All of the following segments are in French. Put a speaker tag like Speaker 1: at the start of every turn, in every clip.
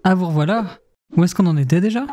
Speaker 1: Ah vous revoilà. Où est-ce qu'on en était déjà?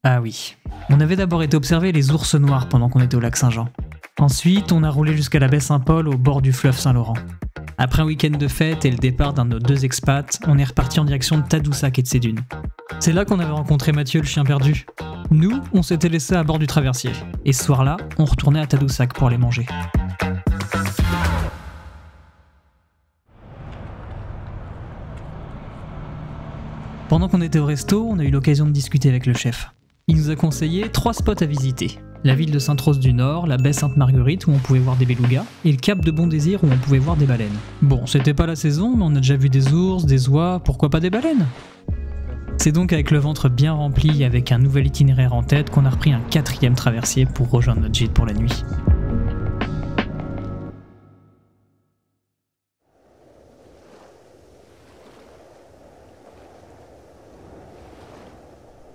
Speaker 1: Ah oui. On avait d'abord été observer les ours noirs pendant qu'on était au lac Saint-Jean. Ensuite, on a roulé jusqu'à la baie Saint-Paul au bord du fleuve Saint-Laurent. Après un week-end de fête et le départ d'un de nos 2 expats, on est reparti en direction de Tadoussac et de ses dunes. C'est là qu'on avait rencontré Mathieu le chien perdu. Nous, on s'était laissé à bord du traversier. Et ce soir-là, on retournait à Tadoussac pour les manger. Pendant qu'on était au resto, on a eu l'occasion de discuter avec le chef. Il nous a conseillé 3 spots à visiter. La ville de Sainte-Rose-du-Nord, la baie Sainte-Marguerite où on pouvait voir des belugas, et le cap de Bon-Désir où on pouvait voir des baleines. Bon, c'était pas la saison, mais on a déjà vu des ours, des oies, pourquoi pas des baleines? C'est donc avec le ventre bien rempli et avec un nouvel itinéraire en tête qu'on a repris un 4e traversier pour rejoindre notre gîte pour la nuit.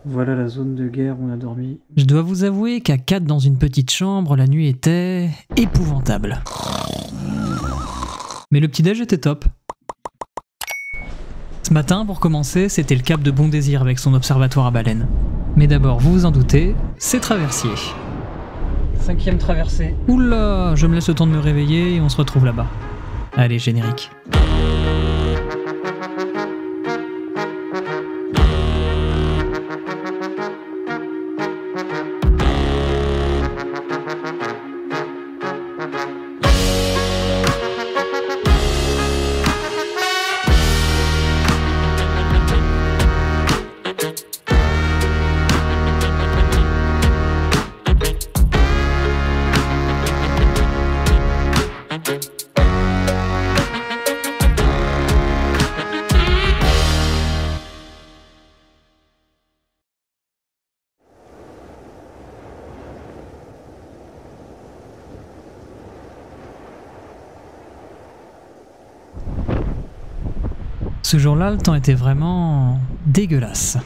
Speaker 1: Voilà la zone de guerre où on a dormi. Je dois vous avouer qu'à 4 dans une petite chambre, la nuit était épouvantable. Mais le petit-déj était top. Ce matin, pour commencer, c'était le cap de Bon-Désir avec son observatoire à baleines. Mais d'abord, vous vous en doutez, c'est traversier. 5e traversée. Oula, je me laisse le temps de me réveiller et on se retrouve là-bas. Allez, générique. Ce jour-là, le temps était vraiment dégueulasse.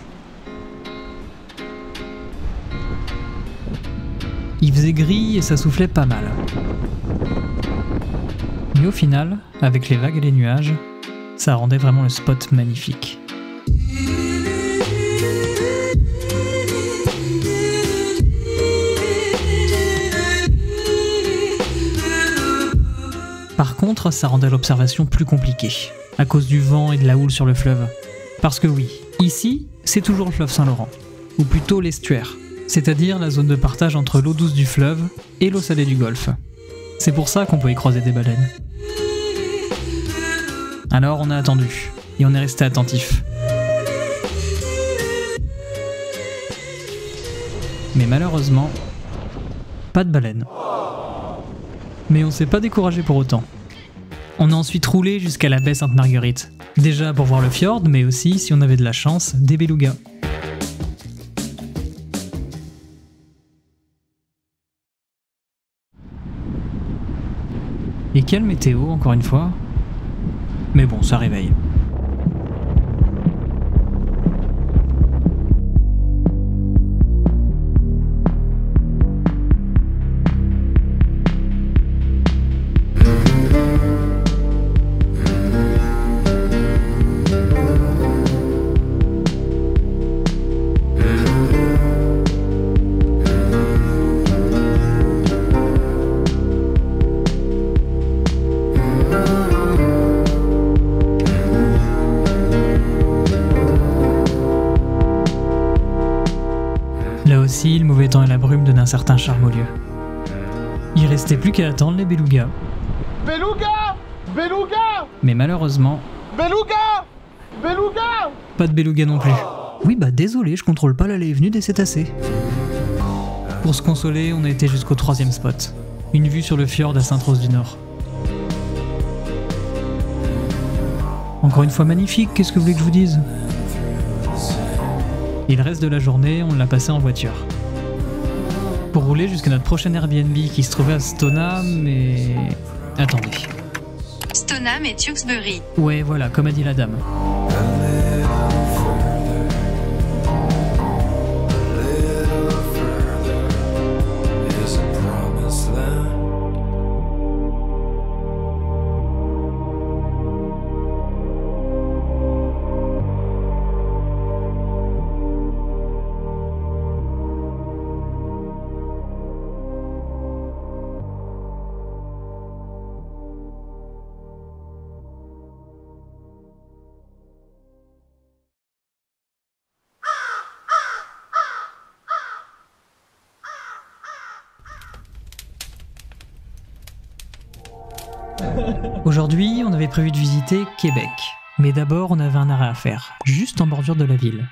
Speaker 1: Il faisait gris et ça soufflait pas mal. Mais au final, avec les vagues et les nuages, ça rendait vraiment le spot magnifique. Par contre, ça rendait l'observation plus compliquée, à cause du vent et de la houle sur le fleuve. Parce que oui, ici, c'est toujours le fleuve Saint-Laurent, ou plutôt l'estuaire, c'est-à-dire la zone de partage entre l'eau douce du fleuve et l'eau salée du golfe. C'est pour ça qu'on peut y croiser des baleines. Alors on a attendu, et on est resté attentif. Mais malheureusement, pas de baleine. Mais on s'est pas découragé pour autant. On a ensuite roulé jusqu'à la baie Sainte-Marguerite. Déjà pour voir le fjord, mais aussi, si on avait de la chance, des belugas. Et quelle météo, encore une fois. Mais bon, ça réveille. Là aussi, le mauvais temps et la brume donnaient un certain charme au lieu. Il restait plus qu'à attendre les belugas.
Speaker 2: Beluga! Beluga!
Speaker 1: Mais malheureusement...
Speaker 2: Beluga! Beluga!
Speaker 1: Pas de belugas non plus. Oui bah désolé, je contrôle pas l'allée et venue des cétacés. Pour se consoler, on a été jusqu'au 3e spot. Une vue sur le fjord à Sainte-Rose-du-Nord. Encore une fois magnifique, qu'est-ce que vous voulez que je vous dise? Et le reste de la journée, on l'a passé en voiture. Pour rouler jusqu'à notre prochain Airbnb qui se trouvait à Stoneham et... Attendez.
Speaker 3: Stoneham et Tewkesbury.
Speaker 1: Ouais, voilà, comme a dit la dame. Aujourd'hui, on avait prévu de visiter Québec. Mais d'abord, on avait un arrêt à faire, juste en bordure de la ville.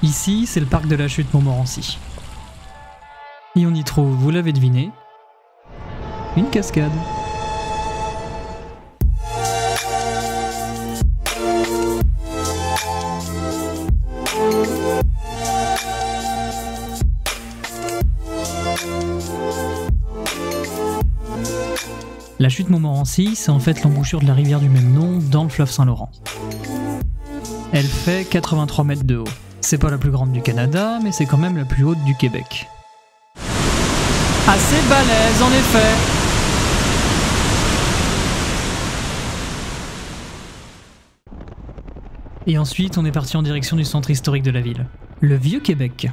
Speaker 1: Ici, c'est le parc de la Chute Montmorency. Et on y trouve, vous l'avez deviné, une cascade. La chute Montmorency, c'est en fait l'embouchure de la rivière du même nom dans le fleuve Saint-Laurent. Elle fait 83 mètres de haut. C'est pas la plus grande du Canada, mais c'est quand même la plus haute du Québec. Assez balèze en effet! Et ensuite, on est parti en direction du centre historique de la ville, le Vieux-Québec.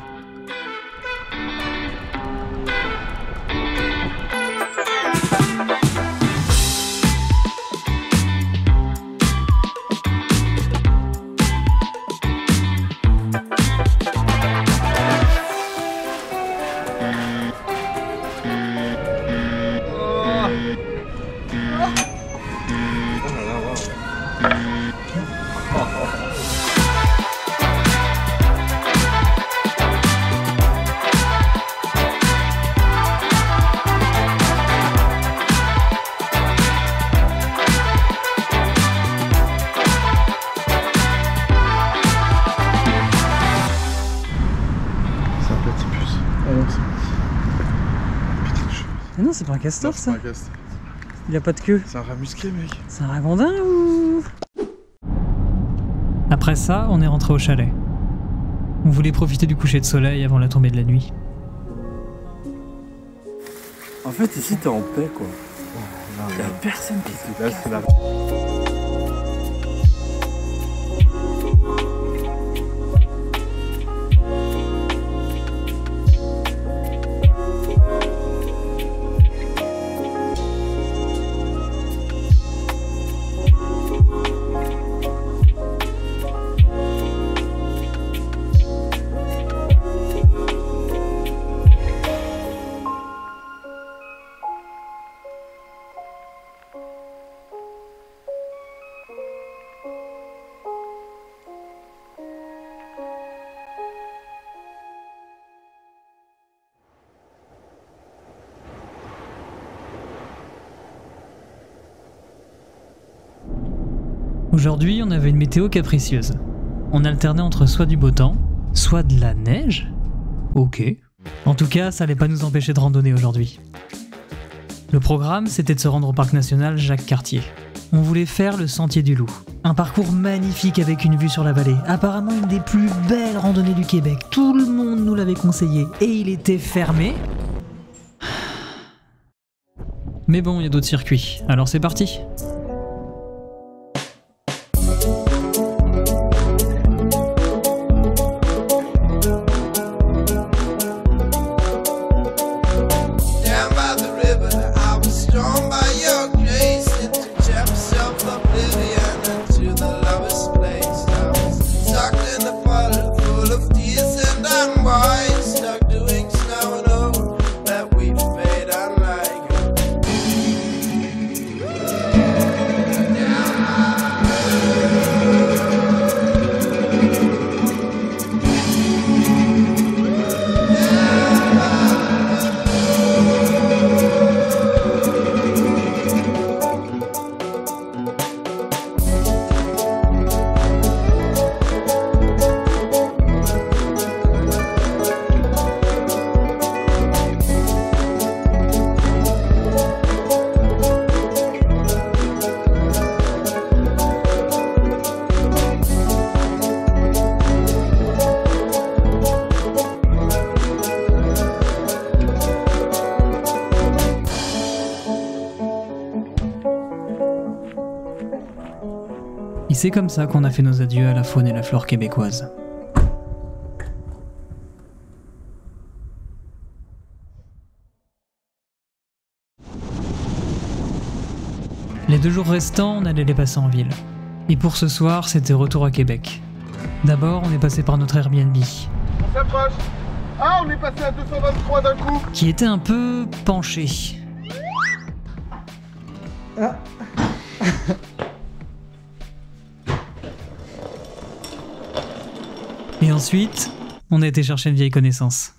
Speaker 1: Mais non, c'est pas un castor ça.
Speaker 4: C'est pas un castor.
Speaker 1: Il a pas de queue.
Speaker 4: C'est un rat musqué, mec.
Speaker 1: C'est un ragondin ou... Après ça, on est rentré au chalet. On voulait profiter du coucher de soleil avant la tombée de la nuit.
Speaker 5: En fait, ici, t'es en paix, quoi. Y'a personne qui te
Speaker 4: Là,
Speaker 5: casse.
Speaker 4: c'est la...
Speaker 1: Aujourd'hui, on avait une météo capricieuse. On alternait entre soit du beau temps, soit de la neige. Ok. En tout cas, ça allait pas nous empêcher de randonner aujourd'hui. Le programme, c'était de se rendre au parc national Jacques-Cartier. On voulait faire le Sentier du Loup. Un parcours magnifique avec une vue sur la vallée. Apparemment une des plus belles randonnées du Québec. Tout le monde nous l'avait conseillé et il était fermé. Mais bon, il y a d'autres circuits. Alors c'est parti.
Speaker 6: Down by the river, I was strong by your grace. Into chapters of oblivion, into the lowest place. I was sucked in a puddle full of tears and unwise. Stuck doing snow and over that we made unlike.
Speaker 1: Et c'est comme ça qu'on a fait nos adieux à la faune et la flore québécoise. Les 2 jours restants, on allait les passer en ville. Et pour ce soir, c'était retour à Québec. D'abord, on est passé par notre Airbnb.
Speaker 2: On s'approche. Ah, on est passé à 223 d'un coup.
Speaker 1: qui était un peu penché. Et ensuite, on a été chercher une vieille connaissance.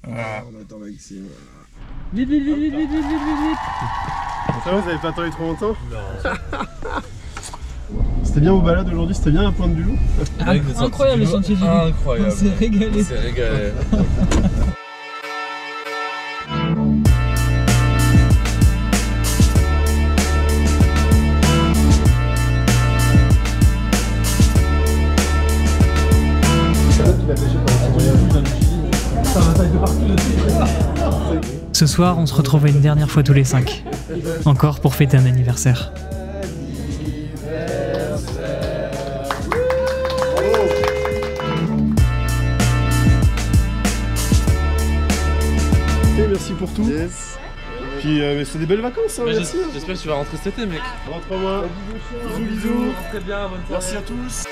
Speaker 2: On attend Maxime.
Speaker 1: Vite, vite, vite, vite, vite, vite, vite.
Speaker 2: Ça va, vous avez pas attendu trop longtemps? Non. C'était bien vos balades aujourd'hui, c'était bien la pointe du loup?
Speaker 1: Incroyable le sentier du loup.
Speaker 5: Incroyable.
Speaker 1: On s'est régalé.
Speaker 5: C'est régalé.
Speaker 1: Ce soir, on se retrouvait une dernière fois tous les 5. Encore pour fêter un anniversaire.
Speaker 2: Merci pour tout. Yes. Puis c'est des belles vacances, hein, merci.
Speaker 5: J'espère que tu vas rentrer cet été, mec.
Speaker 2: Rentre-moi. Bisous, bisous.
Speaker 5: Rentrez bien, bonne soirée.
Speaker 2: Merci à tous.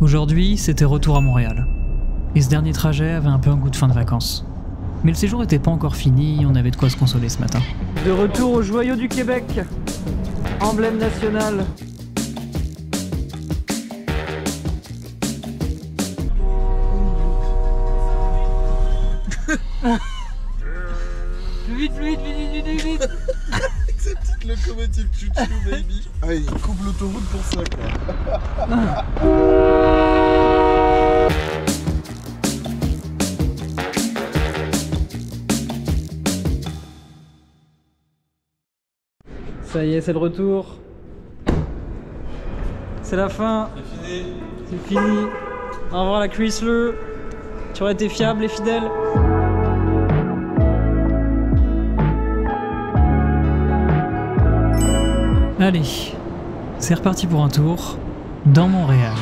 Speaker 1: Aujourd'hui, c'était retour à Montréal. Et ce dernier trajet avait un peu un goût de fin de vacances. Mais le séjour était pas encore fini, on avait de quoi se consoler ce matin. De retour au joyau du Québec, emblème national. Vite, vite, vite, vite, vite.
Speaker 2: Cette petite locomotive chouchou, baby. Ah, il coupe l'autoroute pour ça, quoi.
Speaker 1: Ça y est, c'est le retour. C'est la fin.
Speaker 5: C'est fini.
Speaker 1: C'est fini. Au revoir la Chrysler. Tu aurais été fiable et fidèle. Allez, c'est reparti pour un tour dans Montréal.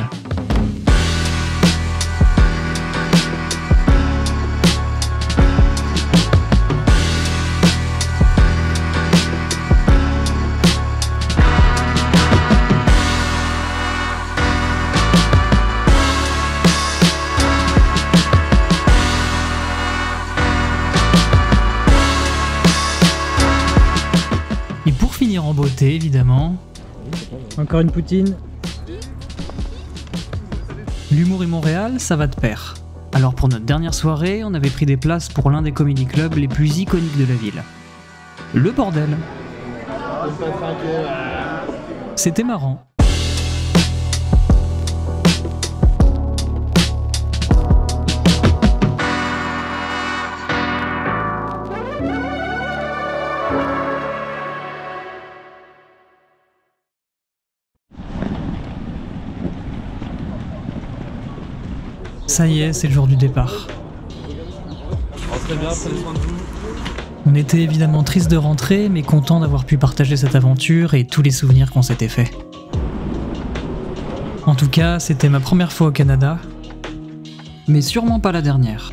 Speaker 1: Et pour finir en beauté, évidemment, encore une poutine. L'humour et Montréal, ça va de pair. Alors pour notre dernière soirée, on avait pris des places pour l'un des comedy clubs les plus iconiques de la ville. Le Bordel. C'était marrant. Ça y est, c'est le jour du départ.
Speaker 5: Rentrez bien, prenez soin de vous.
Speaker 1: On était évidemment triste de rentrer, mais content d'avoir pu partager cette aventure et tous les souvenirs qu'on s'était faits. En tout cas, c'était ma première fois au Canada, mais sûrement pas la dernière.